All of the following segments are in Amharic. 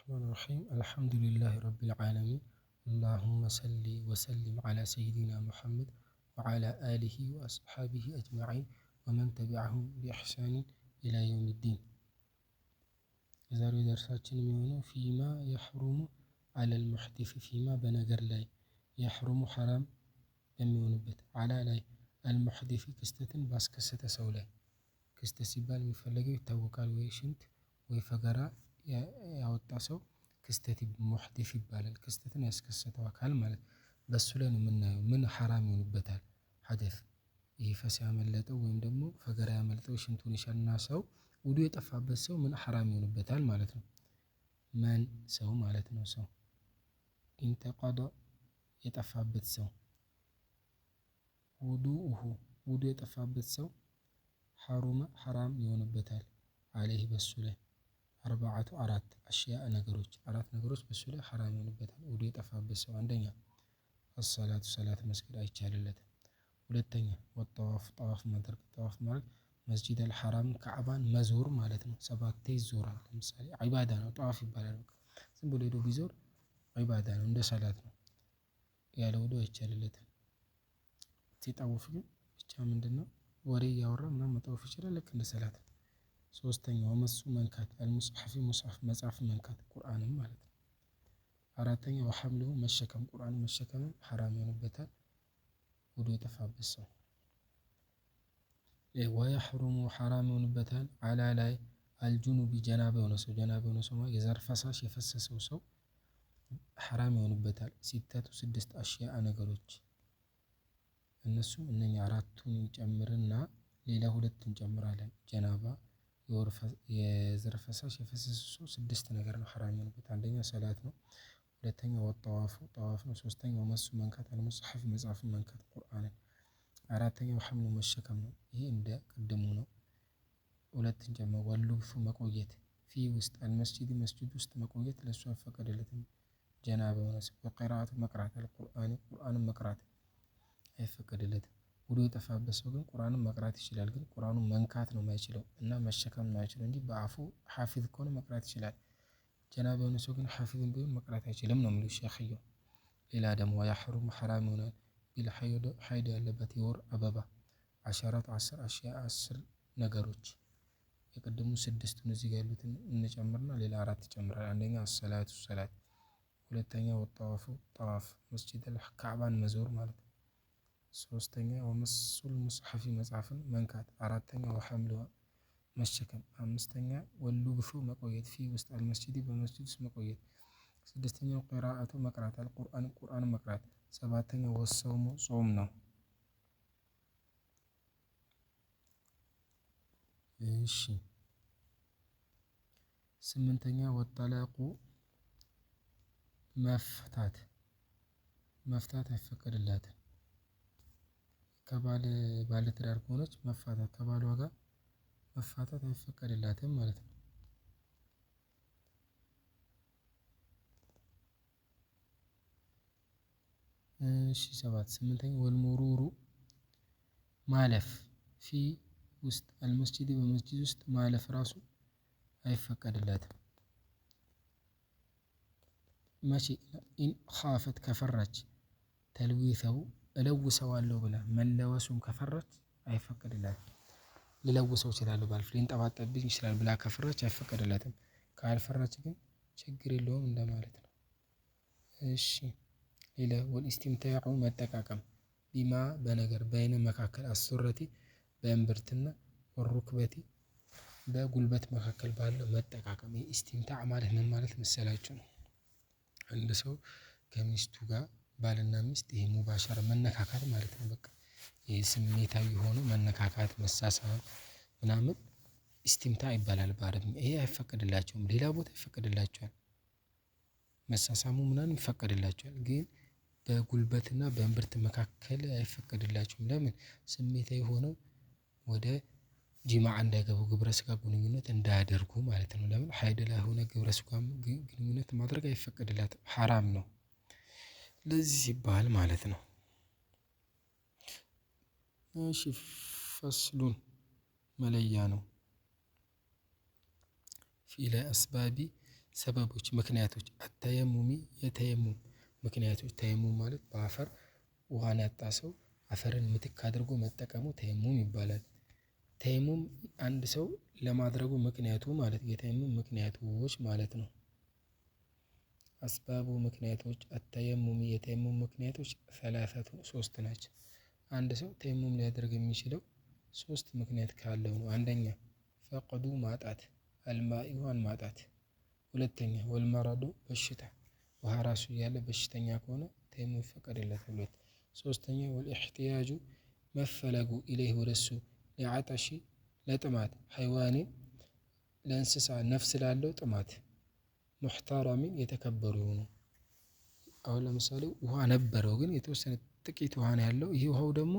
الرحمن الرحيم الحمد لله رب العالمين اللهم صل وسلم على سيدنا محمد وعلى آله وأصحابه أجمعين ومن تبعهم بإحسان إلى يوم الدين የዛሬው ደርሳችን የሚሆነው ፊማ የሕሩሙ አለል ሙሕዲስ ፊማ በነገር ላይ የሕሩሙ ሐራም በሚሆንበት አላ ላይ አልሙሕዲስ ክስተትን ባስከሰተ ሰው ላይ ክስተት ሲባል የሚፈለገው ይታወቃል ወይ ሽንት ወይ ፈገራ ያወጣ ሰው ክስተት ሙሕዲስ ይባላል። ክስተትን ያስከሰተው አካል ማለት በሱ ላይ ነው የምናየው ምን ሐራም ይሆንበታል። ሐደስ ይሄ ፈስ ያመለጠው ወይም ደግሞ ፈገራ ያመለጠው ሽንቱን የሸና ሰው ውዱ የጠፋበት ሰው ምን ሐራም ይሆንበታል ማለት ነው። መን ሰው ማለት ነው። ሰው ኢንተቀደ የጠፋበት ሰው ውዱኡሁ ውዱ የጠፋበት ሰው ሐሩመ ሐራም ይሆንበታል። አለይህ በሱ ላይ አርባዓቱ አራት አሽያ አራት ነገሮች በሱ ላይ ሐራም ይሆንበታል። ውዱ የጠፋበት ሰው አንደኛ አሰላቱ ሰላት መስገድ አይቻልለትም። ሁለተኛ ወጠዋፍ ጠዋፍ ማድረግ መስጂድ አልሐራም ካዕባን መዞር ማለት ነው። ሰባቴ ይዞራል። ለምሳሌ ዒባዳ ነው ጠዋፍ ይባላል። ዝም ብሎ ሄዶ ቢዞር ዒባዳ ነው እንደ ሰላት ነው። ያለ ውዱ አይቻልለትም። ሲጠውፍ ግን ብቻ ምንድነው ወሬ እያወራ ምናምን መጠወፍ ይችላል ልክ እንደ ሰላት። ሶስተኛው መሱ መንካት አልሙስሐፊ ሙስሐፍ መጽሐፍ መንካት ቁርአንም ማለት ነው። አራተኛው ወሐምሉሁ መሸከም ቁርአን መሸከም ሐራም ይሆንበታል ውዱ የጠፋበት ሰው። ወየሕሩሙ ሐራም ይሆንበታል አላ ላይ አልጁኑቢ ጀናባ የሆነ ሰው ጀናባ የሆነ ሰው የዘር ፈሳሽ የፈሰሰው ሰው ሐራም ይሆንበታል። ሲተቱ ስድስት አሽያ ነገሮች እነሱም እነኛ አራቱን ጨምርና ሌላ ሁለት እንጨምራለን። ጀናባ የዘር ፈሳሽ የፈሰሰው ሰው ስድስት ነገር ነው ሐራም ይሆንበት። አንደኛ ሰላት ነው። ሁለተኛ ወጠዋፉ ጠዋፍ ነው። ሶስተኛው መሱ መንካት አልሙስሐፍ መጽሐፍን መንካት ቁርአንን። አራተኛው ሐምሉ መሸከም ነው። ይሄ እንደ ቅድሙ ነው። ሁለትን ጨምሮ ወሉብሱ መቆየት ፊ ውስጥ አልመስጂድ መስጂድ ውስጥ መቆየት ለሱ አይፈቀድለትም። ጀናባ የሆነ ሰው ወቂራአቱ መቅራት ቁርአንን መቅራት አይፈቀድለትም። ውዱ የጠፋበት ሰው ግን ቁርአንን መቅራት ይችላል። ግን ቁርአኑን መንካት ነው የማይችለው እና መሸከም ነው የማይችለው እንጂ በአፉ ሐፊዝ ከሆነ መቅራት ይችላል። ጀናባ የሆነ ሰው ግን ሐፊዝም ቢሆን መቅራት አይችልም ነው የሚሉት ሸኽየው። ሌላ ደግሞ የሕሩም ሐራም ይሆናል ቢል ሐይድ ያለበት የወር አበባ አሸራት አስር ነገሮች የቅድሙ ስድስቱን እዚህ ጋር ያሉትን እንጨምርና ሌላ አራት ይጨምራል። አንደኛ አሰላቱ ሰላት፣ ሁለተኛ ወጠዋፉ ጠዋፍ መስጂድ ካዕባን መዞር ማለት ነው። ሶስተኛ ወመሱል ሙስሐፊ መጽሐፍን መንካት፣ አራተኛ ወሐምሉሃ መሸከም፣ አምስተኛ ወሉብሱ መቆየት ፊ ውስጥ አልመስጂድ በመስጂድ ውስጥ መቆየት፣ ስድስተኛው ቂራአቱ መቅራት ቁርአን መቅራት፣ ሰባተኛው ወሰውሙ ጾም ነው። እሺ ስምንተኛ ወጠላቁ መፍታት አይፈቀድላትም። ባለ ትዳር ከሆነች መፋታት ከባሏ ጋር መፋታት አይፈቀድላትም ማለት ነው። እሺ ስምንተኛ ወልሙሩሩ ማለፍ ፊ ውስጥ አልመስጂድ በመስጂድ ውስጥ ማለፍ ራሱ አይፈቀድላትም። መቼ ኢን ኻፈት ከፈራች ተልዊተው እለውሰዋለሁ ብላ መለወሱን ከፈራች አይፈቀድላትም። ልለውሰው እችላለሁ ባልፍ ሊንጠባጠብኝ ይችላል ብላ ከፈራች አይፈቀድላትም። ካልፈራች ግን ችግር የለውም እንደማለት ነው። እሺ ሌላ ወልኢስቲምታዑ መጠቃቀም ቢማ በነገር በይነ መካከል አሱረቲ በእምብርትና ወሩክበቲ በጉልበት መካከል ባለው መጠቃቀም። ኢስቲምታዕ ማለት ምን ማለት መሰላችሁ ነው? አንድ ሰው ከሚስቱ ጋር ባልና ሚስት ይሄ ሙባሸራ መነካካት ማለት ነው። በቃ ይሄ ስሜታዊ ሆኖ መነካካት መሳሳም ምናምን ኢስቲምታዕ ይባላል በአረብኛ። ይሄ አይፈቀድላቸውም። ሌላ ቦታ ይፈቀድላቸዋል። መሳሳሙ ምናምን ይፈቀድላቸዋል። ግን በጉልበትና በእምብርት መካከል አይፈቀድላቸውም። ለምን? ስሜታዊ ሆነው ወደ ጂማዕ እንዳይገቡ ግብረ ስጋ ግንኙነት እንዳያደርጉ ማለት ነው። ለምን? ሀይድ ላይ ሆነ ግብረ ስጋ ግንኙነት ማድረግ አይፈቀድላትም ሐራም ነው። ለዚህ ሲባል ማለት ነው። እሺ ፈስሉን መለያ ነው። ፊ ላይ አስባቢ ሰበቦች ምክንያቶች አተየሙሚ የተየሙም ምክንያቶች ተየሙም ማለት በአፈር ውሃን ያጣ ሰው አፈርን ምትክ አድርጎ መጠቀሙ ተየሙም ይባላል። ተየሙም አንድ ሰው ለማድረጉ ምክንያቱ ማለት የተየሙም ምክንያቶች ማለት ነው። አስባቡ ምክንያቶች አተየሙሚ የተየሙም ምክንያቶች ሰላሰቱ ሶስት ናቸው። አንድ ሰው ተየሙም ሊያደርግ የሚችለው ሶስት ምክንያት ካለው ነው። አንደኛ ፈቅዱ ማጣት አልማኢ ውሃን ማጣት። ሁለተኛ ወልመረዱ በሽታ ውሃ ራሱ እያለ በሽተኛ ከሆነ ተየሙም ይፈቀድለታል። ሁለት ሶስተኛ ወልኢሕቲያጁ መፈለጉ ኢለይህ ወደሱ ሊዓጠሺ ለጥማት ሐይዋኒ ለእንስሳ ነፍስ ላለው ጥማት ሙሕተረሚን የተከበሩ የሆኑ አሁን ለምሳሌ ውሃ ነበረው ግን የተወሰነ ጥቂት ውሃ ነው ያለው። ይህ ውሃው ደግሞ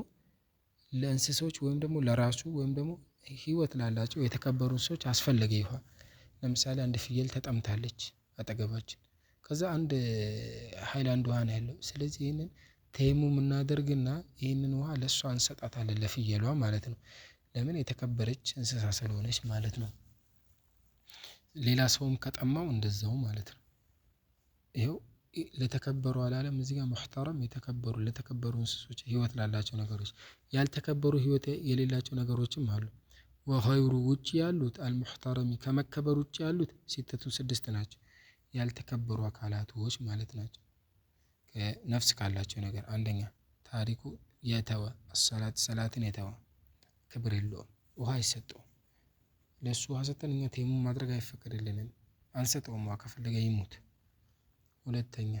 ለእንስሶች ወይም ደግሞ ለራሱ ወይም ደግሞ ህይወት ላላቸው የተከበሩ እንስሶች አስፈለገ ውሃ። ለምሳሌ አንድ ፍየል ተጠምታለች አጠገባችን፣ ከዛ አንድ ሃይላንድ ውሃ ነው ያለው። ስለዚህ ይህንን ተየሙም እናደርግና ይህንን ውሃ ለእሷ እንሰጣታለን ለፍየሏ ማለት ነው። ለምን የተከበረች እንስሳ ስለሆነች ማለት ነው። ሌላ ሰውም ከጠማው እንደዛው ማለት ነው። ይኸው ለተከበሩ አላለም እዚህ ጋር ሙሕተረም የተከበሩ ለተከበሩ እንስሶች ህይወት ላላቸው ነገሮች። ያልተከበሩ ህይወት የሌላቸው ነገሮችም አሉ። ወኸይሩ ውጭ ያሉት አልሙሕተረሚ ከመከበር ውጭ ያሉት ሲተቱ ስድስት ናቸው። ያልተከበሩ አካላቶች ማለት ናቸው። ነፍስ ካላቸው ነገር አንደኛ ታሪኩ የተወ ሰላትን የተወ ክብር የለውም፣ ውሃ አይሰጠውም። ለእሱ ውሃ ሰጠን እኛ ተየሙም ማድረግ አይፈቀድልንም፣ አንሰጠውም፣ ውሃ ከፈለገ ይሙት። ሁለተኛ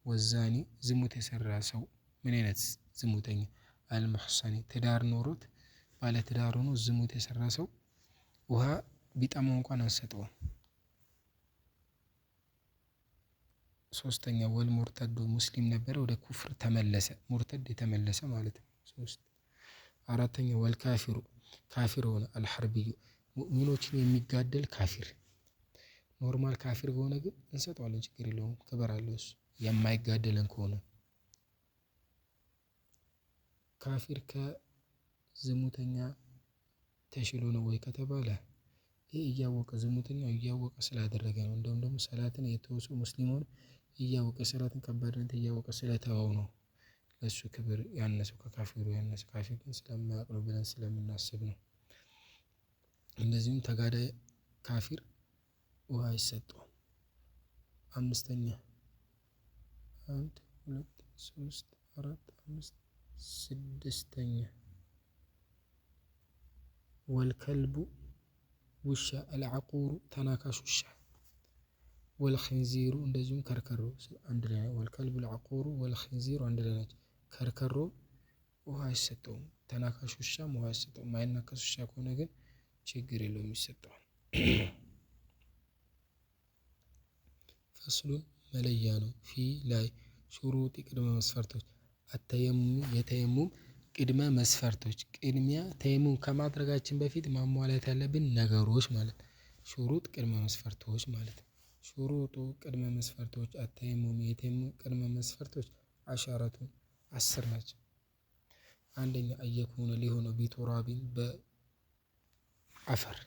ወዛኒ ዝሙት የሰራ ሰው። ምን አይነት ዝሙተኛ? አልሙሕሰኒ ትዳር ኖሮት ባለ ትዳር ሆኖ ዝሙት የሰራ ሰው ውሃ ቢጠማው እንኳን አንሰጠውም። ሶስተኛ ወል ሙርተዱ ሙስሊም ነበረ ወደ ኩፍር ተመለሰ፣ ሙርተድ የተመለሰ ማለት ነው። ሶስት አራተኛ ወል ካፊሩ ካፊር ሆነ፣ አልሐርቢዩ ሙእሚኖችን የሚጋደል ካፊር። ኖርማል ካፊር ከሆነ ግን እንሰጠዋለን፣ ችግር የለውም፣ ክብር አለው እሱ የማይጋደለን ከሆነ። ካፊር ከዝሙተኛ ተሽሎ ነው ወይ ከተባለ ይህ እያወቀ ዝሙተኛው እያወቀ ስላደረገ ነው። እንደውም ደግሞ ሰላትን የተወሱ ሙስሊሞን እያወቀ ሰላትን ከባድነት እያወቀ ስለተወው ነው ለእሱ ክብር ያነሰው ከካፊሩ ያነሰ። ካፊር ግን ስለማያውቅ ነው ብለን ስለምናስብ ነው። እንደዚሁም ተጋዳይ ካፊር ውሃ አይሰጠውም። አምስተኛ 1 2 3 4 5 ስድስተኛ ወልከልቡ ውሻ፣ አልዓቁሩ ተናካሽ ውሻ፣ ወልኽንዚሩ እንደዚሁም ከርከሮ አንድ ላይ ነው። ወልከልቡ አልዓቁሩ ወልኽንዚሩ አንድ ላይ ናቸው። ከርከሮ ውሃ አይሰጠውም፣ ተናካሽ ውሻም ውሃ አይሰጠውም። ማይናከስ ውሻ ከሆነ ግን ችግር የለውም ይሰጠዋል። ፈስሉን መለያ ነው። ፊ ላይ ሹሩጢ ቅድመ መስፈርቶች አተየሙም የተየሙም ቅድመ መስፈርቶች። ቅድሚያ ተየሙም ከማድረጋችን በፊት ማሟላት ያለብን ነገሮች ማለት ሹሩጥ ቅድመ መስፈርቶች ማለት። ሹሩጡ ቅድመ መስፈርቶች አተየሙም የተየሙም ቅድመ መስፈርቶች አሻረቱን 10 ናቸው። አንደኛ አየኩነ ሊሆነው ቢቱራቢን በአፈር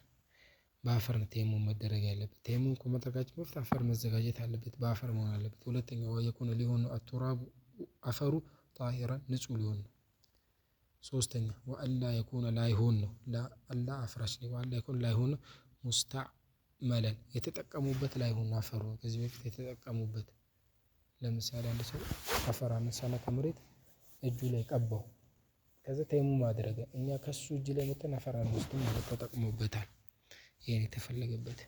በአፈር ነው ተየሙም መደረግ ያለበት። ተየሙም ከማድረጋችን በፊት አፈር መዘጋጀት አለበት፣ በአፈር መሆን አለበት። ሁለተኛው አየኩነ ሊሆነው አቱራቡ አፈሩ ጣሂራን ንጹህ ሊሆን ነው። ሶስተኛ ወአላ የኩነ ላይሆን ነው፣ ለአላ አፍራሽ ነው። ወአላ የኩነ ላይሆን ነው ሙስተዕመለን የተጠቀሙበት ላይሆን አፈሩ ከዚህ በፊት የተጠቀሙበት። ለምሳሌ አንድ ሰው አፈር አነሳና ከመሬት እጁ ላይ ቀባው፣ ከዛ ተየሙም አደረገ። እኛ ከሱ እጅ ላይ መተን አፈር አንወስድም ማለት ተጠቅሞበታል። ይሄን የተፈለገበት።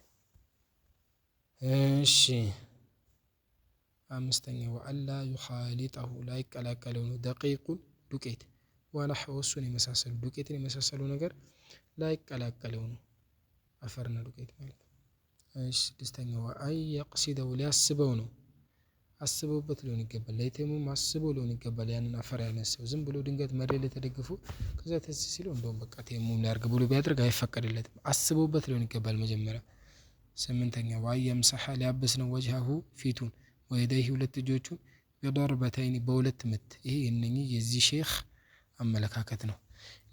እሺ አምስተኛ ወአላ ዩኻሊጠሁ ላይቀላቀለው ነው። ደቂቁን ዱቄት ወነሕወ እሱን የመሳሰሉ ዱቄትን የመሳሰሉ ነገር ላይቀላቀለው ነው፣ አፈርና ዱቄት ማለት ነው። እሺ ስድስተኛ ወአን የቅሲደው ሊያስበው ነው፣ አስበውበት ሊሆን ይገባል። ለተየሙም አስበው ሊሆን ይገባል። ያንን አፈር ያነሳው ዝም ብሎ ድንገት መሬት ላይ ተደግፎ ከዛ ትዝ ሲለው እንደውም በቃ ተየሙም ሊያርግ ብሎ ቢያደርግ አይፈቀድለትም። አስበውበት ሊሆን ይገባል መጀመሪያ። ስምንተኛ ወአን የምሰሐ ሊያብስ ነው፣ ወጅሀሁ ፊቱን፣ ወየደይሂ ሁለት እጆቹን፣ ቢደርበተይኒ በሁለት ምት። ይሄ የነኚህ የዚህ ሼክ አመለካከት ነው።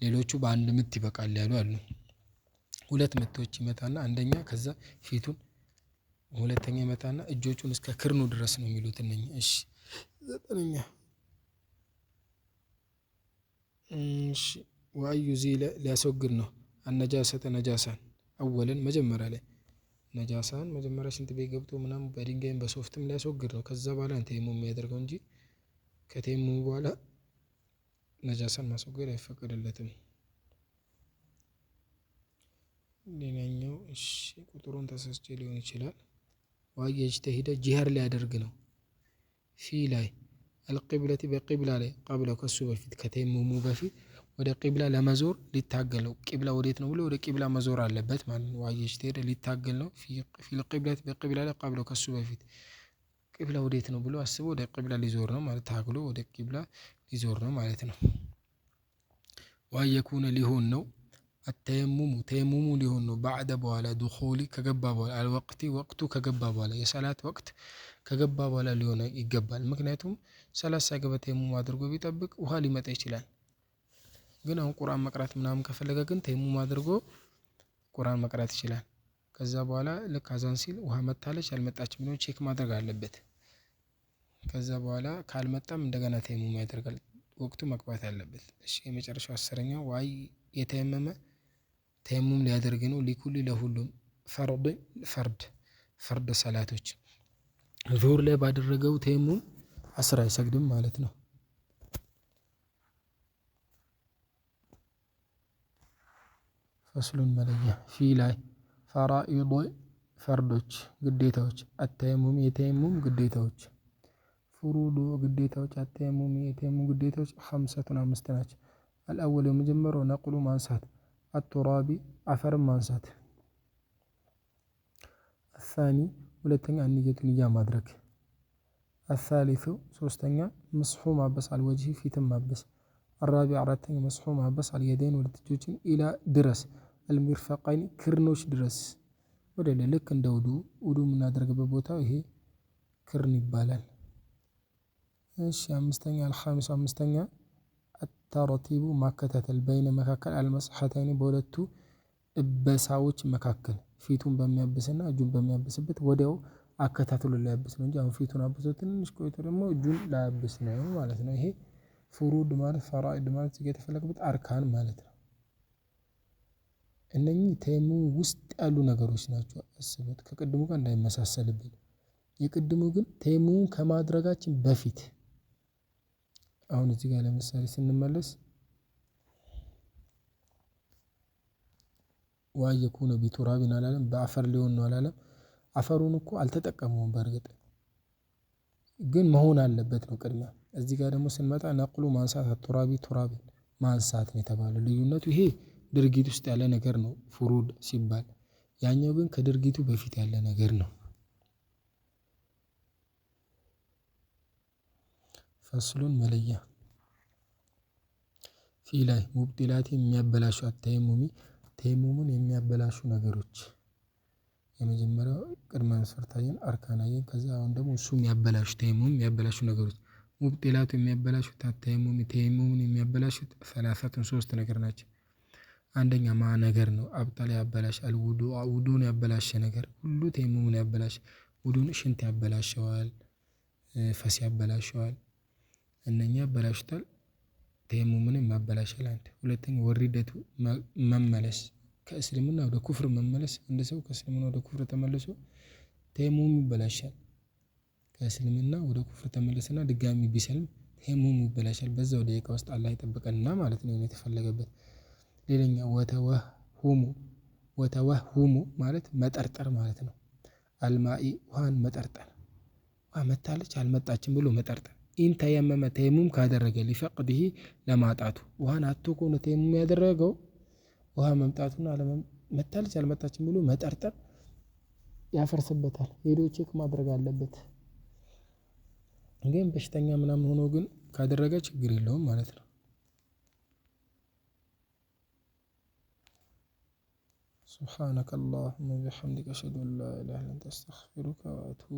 ሌሎቹ በአንድ ምት ይበቃል ያሉ አሉ። ሁለት ምቶች ይመታና አንደኛ ከዛ ፊቱን ሁለተኛ ይመታና እጆቹን እስከ ክርኑ ድረስ ነው የሚሉት እነኚህ። እሺ ዘጠነኛ እሺ ወአዩ ዚለ ሊያስወግድ ነው። አነጃሰተ ነጃሳን አወለን መጀመሪያ ላይ ነጃሳን መጀመሪያ ሽንት ቤት ገብቶ ምናምን በድንጋይም በሶፍትም ሊያስወግድ ነው። ከዛ በኋላ ተየሙም የሚያደርገው እንጂ ከተየሙም በኋላ ነጃሳን ማስወገድ አይፈቀድለትም። ሌላኛው እሺ ቁጥሩን ተሳስቼ ሊሆን ይችላል። ዋይ የጅተሂደ ጂሃር ሊያደርግ ነው። ፊ ላይ አልቂብለቲ በቂብላ ላይ ቀብለ ከሱ በፊት ከተየሙሙ በፊት ወደ ቂብላ ለመዞር ሊታገለው። ቂብላ ወዴት ነው ብሎ ወደ ቂብላ መዞር አለበት ማለት ነው። ዋይ የጅተሂደ ሊታገል ነው። ፊል ቂብለቲ በቂብላ ላይ ቀብለ ከሱ በፊት ቂብላ ወዴት ነው ብሎ አስቦ ወደ ቂብላ ሊዞር ነው ማለት ታግሎ ወደ ቂብላ ሊዞር ነው ማለት ነው። ዋይ የኩነ ሊሆን ነው። አተየሙሙ ተየሙሙ ሊሆን ነው። ባዕደ በኋላ ዱኹሊ ከገባ በኋላ አልወቅቲ ወቅቱ ከገባ በኋላ የሰላት ወቅት ከገባ በኋላ ሊሆን ይገባል። ምክንያቱም ሰላት ሳይገባ ተየሙም አድርጎ ቢጠብቅ ውሃ ሊመጣ ይችላል። ግን አሁን ቁርአን መቅራት ምናምን ከፈለገ ግን ተየሙም አድርጎ ቁርአን መቅራት ይችላል። ከዛ በኋላ ልክ አዛን ሲል ውሃ መታለች አልመጣችም ብሎ ቼክ ማድረግ አለበት። ከዛ በኋላ ካልመጣም እንደገና ተየሙም ያደርጋል። ወቅቱ መግባት አለበት። እሺ የመጨረሻው አስረኛው ዋይ የተየመመ ተየሙም ሊያደርግ ነው። ሊኩሊ ለሁሉም ፈርድ ሰላቶች ዙሁር ላይ ባደረገው ተየሙም አስር አይሰግድም ማለት ነው። ፈስሉን መለያ ፊ ላይ ፈራኢድ ፈርዶች ግዴታዎች አተየሙም የተየሙም ግዴታዎች ፍሩዱ ግዴታዎች አተየሙም የተየሙም ግዴታዎች ኸምሰቱን አምስት ናቸው። አልአወል የመጀመሪያው ነቅሉ ማንሳት አቱራቢ አፈርም ማንሳት። አሳኒ ሁለተኛ አንየቱ ንያ ማድረግ። አሳሊሱ ሶስተኛ መስሑ ማበስ አልወጅህ ፊትም ማበስ። አራቢ አራተኛ መስሑ ማበስ አልየደይን ሁለት እጆችን ኢላ ድረስ አልሚርፈቀይን ክርኖች ድረስ ወደ ላይ ልክ እንደ ውዱ የምናደርግበት ቦታ ይሄ ክርን ይባላል። እሺ አምስተኛ አልኻሚሱ አምስተኛ አተረቲቡ ማከታተል በይነ መካከል አልመስሐተይን በሁለቱ እበሳዎች መካከል ፊቱን በሚያብስና እጁን በሚያብስበት ወዲያው አከታትሎ ላያብስ ነው እንጂ አሁን ፊቱን አብሶ ትንሽ ቆይቶ ደግሞ እጁን ላያብስ ነው ማለት ነው። ይሄ ፍሩድ ማለት ፈራኢድ ማለት እዚህ የተፈለገበት አርካን ማለት ነው። እነኚህ ተየሙም ውስጥ ያሉ ነገሮች ናቸው። አስቡት ከቅድሙ ጋር እንዳይመሳሰልብን። የቅድሙ ግን ተየሙም ከማድረጋችን በፊት አሁን እዚህ ጋር ለምሳሌ ስንመለስ ዋይ የኩነ ቢቱራቢን አላለም በአፈር ሊሆን ነው አላለም። አፈሩን እኮ አልተጠቀመውም በእርግጥ ግን መሆን አለበት ነው ቅድሚያ። እዚህ ጋር ደግሞ ስንመጣ ነቅሉ ማንሳት አቱራቢ ቱራቢን ማንሳት ነው የተባለው። ልዩነቱ ይሄ ድርጊት ውስጥ ያለ ነገር ነው ፍሩድ ሲባል፣ ያኛው ግን ከድርጊቱ በፊት ያለ ነገር ነው። ፈስሉን መለያ ፊ ላይ ሙብጢላት የሚያበላሹ አተየሙሚ ተየሙምን የሚያበላሹ ነገሮች የመጀመሪያው ቅድመ መስፈርታችን አርካናየን ከዛ አሁን ደግሞ እሱ የሚያበላሹ ተየሙም የሚያበላሹ ነገሮች ሙብጢላቱ የሚያበላሹት ተየሙም ተየሙምን የሚያበላሹት ሰላሳቱን ሶስት ነገር ናቸው። አንደኛ ማ ነገር ነው አብጣል ያበላሻል። ውዱን ያበላሸ ነገር ሁሉ ተየሙምን ያበላሽ። ውዱን ሽንት ያበላሸዋል፣ ፈስ ያበላሸዋል፣ እነኛ ያበላሹታል። ተየሙምንም ያበላሻል። አንድ ሁለተኛ ወሪደቱ መመለስ ከእስልምና ወደ ኩፍር መመለስ። እንደ ሰው ከእስልምና ወደ ኩፍር ተመልሶ ተየሙም ይበላሻል። ከእስልምና ወደ ኩፍር ተመለሰና ድጋሚ ቢሰልም ተየሙም ይበላሻል። በዛው ደቂቃ ውስጥ አላህ ይጠብቀንና ማለት ነው የተፈለገበት። ሌላኛው ወተወሁሙ ማለት መጠርጠር ማለት ነው። አልማኢ ውሃን መጠርጠር ውሃ መታለች አልመጣችም ብሎ መጠርጠር። ኢን ተየመመ ተየሙም ካደረገ ሊፈቅድህ ለማጣቱ ውሃን አጥቶ ከሆነ ተየሙም ያደረገው ውሃ መምጣቱና መታለች አልመጣችም ብሎ መጠርጠር ያፈርስበታል። ሄዶ ቼክ ማድረግ አለበት። ግን በሽተኛ ምናምን ሆኖ ግን ካደረገ ችግር የለውም ማለት ነው። ሱብሓነከ አላሁመ ወቢሐምዲከ አሽሀዱ አን ላ ኢላሀ ኢላ አንተ አስተግፊሩከ ወአቱቡ